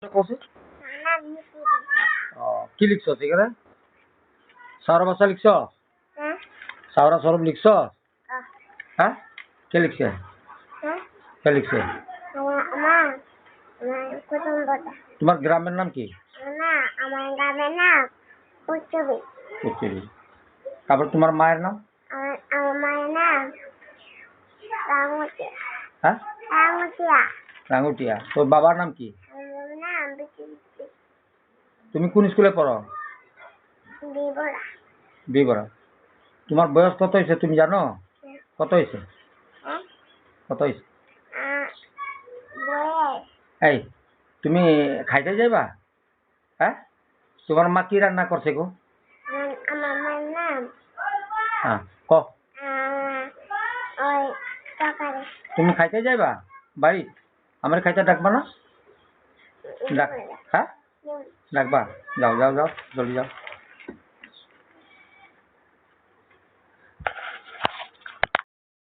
কছে কি লিখছ এখানে সারা ভাষা লিখছ সারা সরব লিখছ হ্যাঁ কে লিখছে কে লিখছে তোমার গ্রামের নাম কি আমার গ্রামের নাম পুচুবি পুচুরি তারপর তোমার মায়ের নাম আমার মায়ের নাম রাঙুটিয়া হ্যাঁ রাঙুটিয়া রাঙ্গুটিয়া তোর বাবার নাম কি আমার নাম বিচিত্রি তুমি কোন স্কুলে পড়ো বিবরা বিবরা তোমার বয়স কত হয়েছে তুমি জানো কত হয়েছে কত হয়েছে বয়স এই তুমি খাইতে যাইবা হ্যাঁ তোমার মা কি রান্না করছে গো আমার মায়ের নাম হ্যাঁ ক ওই তরকারি তুমি খাইতে যাইবা বাড়ি আমার খাইতে ডাকবা না ডাক হ্যাঁ ডাকবা যাও যাও যাও জলদি যাও